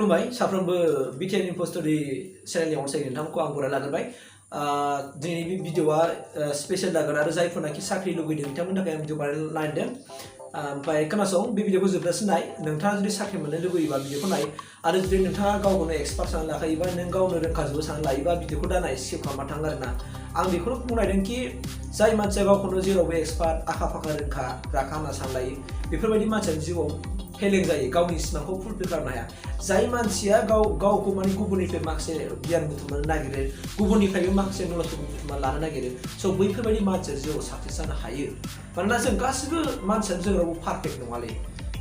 खुलुमबाय साफ्रोमबो Btrinfostudio चेनेलनि अनसायगिरि नोंथांमोनखौ आं बरायना लाग्रोबाय दिनैनि बे भिडिअआ स्पेशल जागोन आरो जायफोरनाखि साख्रि लुबैदों बिथांमोननि थाखाय आं भिडिअ बानायनो नागिरदों ओमफ्राय खोनासं बे भिडिअखौ जोबजासिम नाय नोंथाङा जुदि साख्रि मोननो लुबैयोबा भिडिअखौ नाय आरो जुदि नोंथाङा गावखौनो एक्सपार्ट सानना लाखायोबा नों गावनो रोंखाजोबो सानना लायोबा भिडिअखौ दा नाय स्किप खालामना थाङो आरोना आं बेखौनो बुंनायदोंखि जाय मानसिया गावखौनो जेरावबो एक्सपार्ट आखा फाखा रोंखा राखा होनना सानलायो बेफोरबायदि मानसिया जिउआव फेलें जायो गावनि सिमांखौ फुलफिल खालामनो हाया जाय मानसिया गावखौ माने गुबुननिफ्राय माखासे गियान बुथुमनो नागिरो गुबुननिफ्रायबो माखासे नलेजखौ बुथुमना लानो नागिरो स' बैफोरबायदि मानसिया जिउआव साक्सेस जानो हायो मानोना जों गासिबो मानसियानो जों रावबो पारफेक्ट नङालै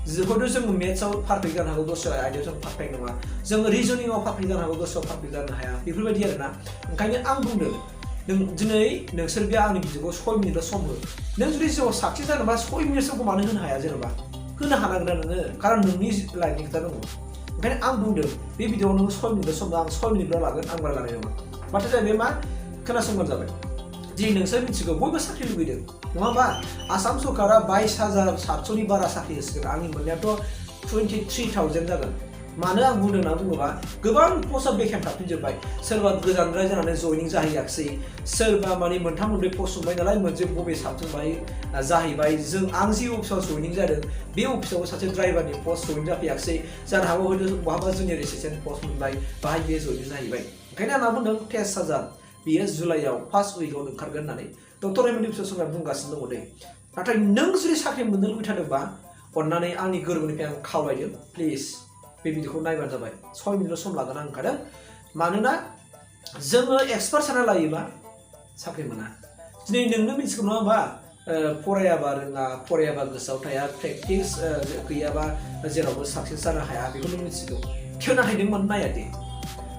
हयथ' जों मेथ्सआव पारफेक्ट जानो हागौ दस्रा आयदायाव जों पारफेक्ट नङा जों रिजनिंआव पारफेक्ट जानो हागौ दस्रायाव पारफेक्ट जानो हाया बेफोरबायदि आरोना ओंखायनो आं बुंदों दिनै नोंसोर बे आंनि भिडिअखौ 6 मिनिटल' सम हो नों जुदि जिउआव साक्सेस जानोबा 6 मिनिट समखौ मानो होनो हाया जेनेबा होनो हानांगोन नोङो खारन नोंनि लाइफनि खोथा दङ ओंखायनो आं बुंदों बे भिडिअआव नों 6 मिनिट सम आं 6 मिनिटल' लागोन आं बारा लानाय नङा माथो जाहैबाय मा खोनासंबानो जाबाय दिनै नोंसोर मिथिगौ बयबो साख्रि लुबैदों नङा होमबा आसाम सरकारा 22,700 नि बारा साख्रि होसिगोन आंनि मोननायाथ' 23,000 जागोन मानो आं बुंदों होनना बुङोबा गोबां पस्टआ बेकेन्ट थाफिनजोब्बाय सोरबा गोजानद्राय जानानै जयनिं जाहैयाखिसै सोरबा माने मोनथाम मोनब्रै पस्ट मोनबाय नालाय मोनसे बबे साबसिन जाहैबाय आं जि अफिसाव जयनिं जादों बे अफिसाव सासे ड्राइभारनि पस्ट जयनिं जाफैयाखिसै जानो हागौ हयथ' बहाबा जुनियर एसिस्टेन्ट पस्ट मोनबाय बाहाय बे जयनिं जाहैबाय ओंखायनो आं बुंदों टेस्ट साजार बेयो जुलाइआव फार्स्ट उइकआव ओंखारगोन होननानै डक्टर हेमन्त बिश्व शर्माया बुंगासिनो दङ दै नाथाय नों जुदि साख्रि मोननो लुबैथारदोंबा अननानै आंनि गोरबोनिफ्राय आं खावलायदों प्लिज बे भिडिअखौ नायबानो जाबाय 6 मिनिट सम लागोन आं ओंखारदों मानोना जोङो एक्सपार्ट सानना लायोबा साख्रि मोना दिनै नोंनो मिथिगौ नङा होमबा फरायाबा रोङा फरायाबा गोसोआव थाया प्रेक्टिस गैयाबा जेरावबो साक्सेस जानो हाया बेखौ नों मिथिगौ थेव नाथाय नों मानो नाया दे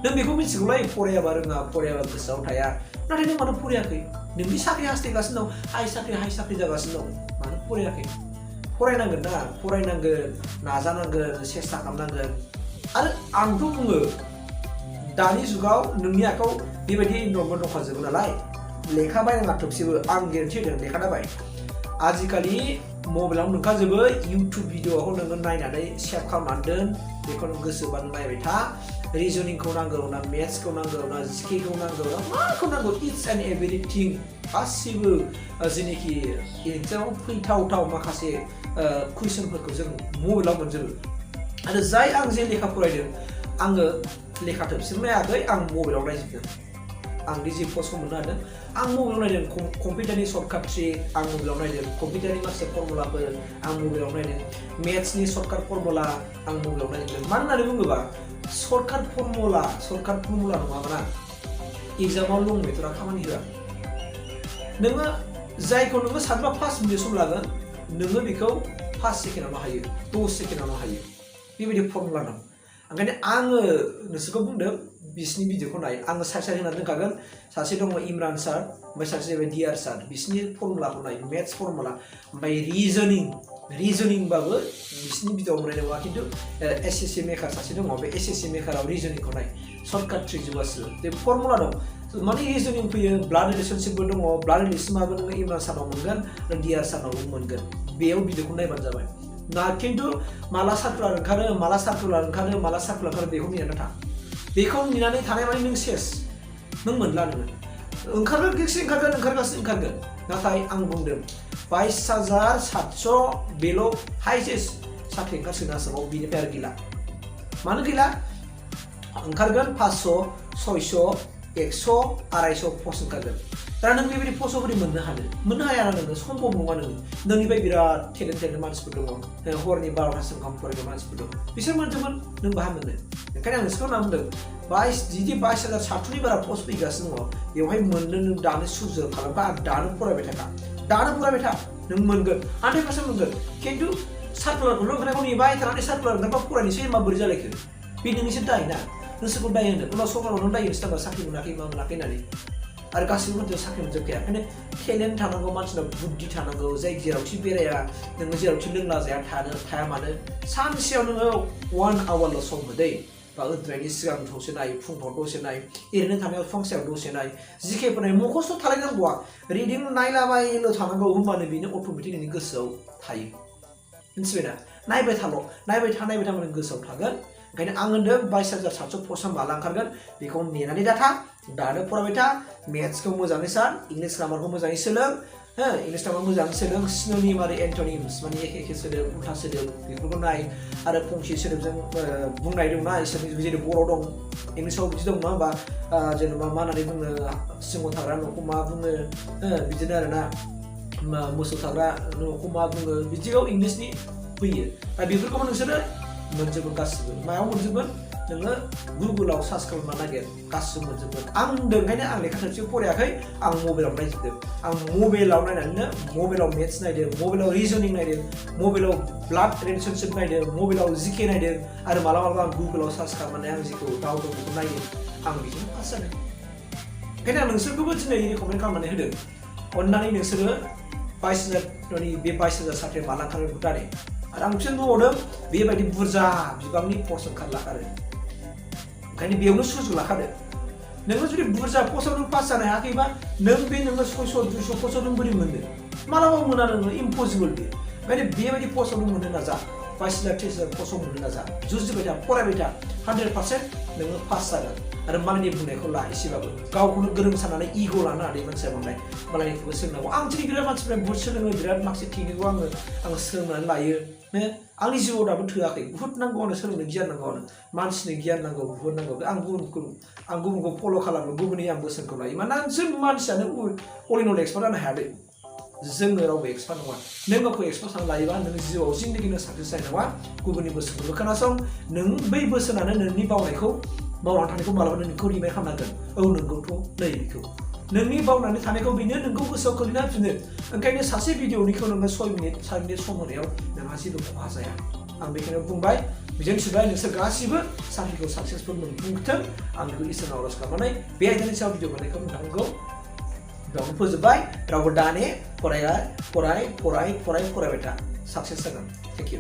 नों बेखौ मिथिगौलाय फरायाबा रोङा फरायाबा गोसोआव थाया नाथाय नों मानो फरायाखै नोंनि साख्रि हास्थायगासिनो दं हाइ साख्रि जागासिनो दं मानो फरायाखै फरायनांगोन ना फरायनांगोन नाजानांगोन सेस्था खालामनांगोन आरो आंथ' बुङो दानि जुगाव नोंनि आखायाव बेबायदि नम्बर दंखाजोबो नालाय लेखा बायनाङा थोबसेबो आं गेरेन्टि होदों लेखा दाबाय आजिखालि मबाइलाव नोंखाजोबो इउटुब भिडिअखौ नोङो नायनानै सेभ खालामनानै दोन बेखौ नों गोसोबानो नायबाय था रिजनिंखौ नांगौ ना मेथ्सखौ नांगौ ना जिकेखौ नांगौ ना माखौ नांगौ इट्स एन्ड एभरिथिं गासिबो जेनेखि एग्जामाव फैथावथाव माखासे कुइसनफोरखौ जों मबाइलाव मोनजोबो आरो जाय आं जे लेखा फरायदों आङो लेखा थोबसेबो नायाखै आं मबाइलाव नायजोबदों आं जि पस्टखौ मोननो हादों आं मबाइलाव नायदों कम्पिउटारनि सर्टकाट ट्रिक आं मबाइलाव नायदों कम्पिउटारनि माखासे फर्मुलाफोर आं मबाइलाव नायदों मेथ्सनि सर्टकाट फर्मुला आं मबाइलाव नायदों मानो होननानै बुङोबा सर्टकाट फर्मुला नङाबा एग्जामाव लं मेथडआ खामानि होआ नोङो जायखौ नोङो सानबा 5 मिनिट सम लागोन नोङो बेखौ 5 सेकेन्डआवनो हायो 10 सेकेन्डआवनो हायो बेबायदि फर्मुला दं ओंखायनो आङो नोंसोरखौ बुंदों बिसिनि भिडिअखौ नाय आङो साइड होनानै दोनखागोन सासे दङ इमरान सार ओमफ्राय सासे जाबाय डिआर सार बिसिनि फर्मुलाखौ नाय मेथ्स फर्मुला ओमफ्राय रिजनिंबाबो बिसिनि भिडिअआव मोननाय नङा खिन्थु एसएससि मेकार सासे दङ बे एसएससि मेकाराव रिजनिंखौ नाय सर्टकाट ट्रिक जोबासो बे फर्मुला दं माने रिजनिं फैयो ब्लाड रिलेशनशिपबो दङ ब्लाड रिलेशनआबो नोङो इमरान सारनाव मोनगोन आरो डिआर सारनावबो मोनगोन बेयाव भिडिअखौ नायबानो जाबाय ना खिन्थु माला सार्कुलार ओंखारो बेखौ नेनानै था बेखौ नेनानै थानाय माने नों सेस नों मोनला नोङो ओंखारगासिनो नाथाय आं बुंदों 22,700 बेल' हाइजेस्ट साख्रि ओंखारसिगोन आसामाव बिनिफ्राय आरो गैला मानो गैला ओंखारगोन 500 600 100 250 पस्ट ओंखारगोन दा नों बेबायदि पस्टआव बोरै मोननो हाया ना नोङो सम्भब नङा नोंनिफ्राय बिराद टेलेन्टेड मानसिफोर दङ हरनि 12थासिम गाहाम फरायग्रा मानसिफोर दं बिसोर मोनजोबगोन नों बाहा मोनो ओंखायनो आं नोंसोरखौ होनना बुंदों 22,700 नि बारा पस्ट फैगासिनो दङ बेवहाय मोननो नों दानो सुजुग खालामबा दानो फरायबाय था नों मोनगोन 100% मोनगोन खिन्थु सार्कुलारखौल' ओंखारनायखौ नेबाय थानानै सार्कुलार ओंखारबा फरायनोसै माबोरै जालायखो बे नोंनिसो दाय ना नोंसोरखौ दाय होनो उनाव सरकारनावनो दाय होनोसै नामा साख्रि मोनाखै मा मोनाखै होननानै आरो गासिबो मानसिया साख्रि मोनजोबखाया ओंखायनो टेलेन्ट थानांगौ मानसिनाव बुद्धि थानांगौ जाय जेरावखि बेराया नोङो जेरावखि लोंला जाया थाया मानो सानसेयाव नोङो 1 आवारल' सम होदै बा उन्दुनायनि सिगां दसे नाय फुंफ्राव दसे नाय ओरैनो थानायाव फंसेयाव दसे नाय जिकेफोर मखस्थ' थालायनांगौआ रिडिं नायलाबायल' थानांगौ होमबानो बेनो अट'मेटिक नोंनि गोसोआव थायो मिथिबायना नायबाय थानानै गोसोआव थागोन ओंखायनो आं होनदों 22,700 पस्टआ माला ओंखारगोन बेखौ नेनानै दाथा दानो फरायबाय था मेथ्सखौ मोजाङै सान इंलिश ग्रामारखौ मोजाङै सोलों इंलिश ग्रामार मोजाङै सोलों सिनोनिम आरो एन्टोनिम्स माने एखे सोदोब उल्था सोदोब बेफोरखौ नाय आरो फंसे सोदोबजों बुंनाय दंना इसोरनि जेरै बर' दं इंलिशाव बिदि दं नङा होमबा जेनेबा मा होननानै बुङो सिङाव थाग्रा न'खौ मा बुङो बिदिनो आरोना मोसौ थाग्रा न'खौ मा बुङो बिदियाव इंलिशनि फैयो दा बेफोरखौबो नोंसोरो मोनजोबो गासिबो मायाव मोनजोबगोन नोङो गुगोलाव सार्च खालामना नागिर गासिबो मोनजोबगोन आं होनदों ओंखायनो आं लेखा थोबसेयाव फरायाखै आं मबाइलाव नायजोबदों आं मबाइलाव नायनानैनो मबाइलाव मेथ्स नायदों मबाइलाव रिजनिं नायदों मबाइलाव ब्लाड रिलेशनशिप नायदों मबाइलाव जिके नायदों आरो मालाबा आं गुगोलाव सार्च खालामनानै आं जिखौ डाउट दं बेखौ नायदों आं बिदिनो पास जादों ओंखायनो आं नोंसोरखौबो दिनै रेकमेन्ड खालामनानै होदों अननानै नोंसोरो 22,000 बे 22,000 साख्रि माला ओंखारगोन बेखौ दानि आरो आं बिसोर बुंबावदों बेबायदि बुरजा बिबांनि पस्ट ओंखारलाखादों ओंखायनो बेयावनो सुजुग लाखादो नोङो जुदि बुरजा पस्टआव नों पास जानो हायाखैबा नों बे नोङो 600-200 पस्टआव नों बोरै मोननो मालाबा मोना नोङो इम्पसिबल बे ओंखायनो बेबायदि पस्टआव नों मोननो नाजा 22,000-23,000 पस्टआव मोननो नाजा जुजिबाय था फरायबाय था 100% नोङो पास जागोन आरो मालायनि बुंनायखौ ला एसेबाबो गावखौनो गोरों साननानै इग' लानो हादै मानसिया बांद्राय मालायनिखौबो सोलोंनांगौ आं दिनै बिराद मानसिफ्रा बुहुत सोलोङो बिराद माखासे टेकनिकखौ आङो सोलोंनानै लायो आंनि जिउआव दाबो थोआखै बुहुत नांगौ आंनो सोलोंनो गियान नांगौ आंनो मानसिनि गियान नांगौ बुहुत नांगौ आं गुबुनखौ फल' खालामो गुबुननि आं बोसोनखौ लायो मानोना जों मानसियानो अल इन अल एक्सपार्ट जानो हाया दे जोङो रावबो एक्सपार्ट नङा नों गावखौ एक्सपार्ट सानना लायोबा नों जिउआव जिन्दगिनो साक्सेस जानाय नङा गुबुननि बोसोनखौबो खोनासं नों बै बोसोनानो नोंनि बावनायखौ मावनानै थानायखौ मालाबा नोंखौ रिमाइन्ड खालामनांगोन औ नोंगौथ' नै बेखौ नोंनि बावनानै थानायखौ बेनो नोंखौ गोसोआव खोलैना होफिनो ओंखायनो सासे भिडिअनिखौ नोङो 6 मिनिट 7 मिनिट सम होनायाव नोंहा जेबो खहा जाया आं बेखौनो बुंबाय बेजों सुबाय नोंसोर गासिबो साख्रिखौ साक्सेसफुल मोनफुंथों आं बेखौ इसोरनाव आरज खालामनानै बे आयदानि सायाव भिडिअ बानायनायखौ नोंथांखौ बेयावनो फोजोबबाय रावबो दाने फरायबाय था साक्सेस जागोन थेंक इउ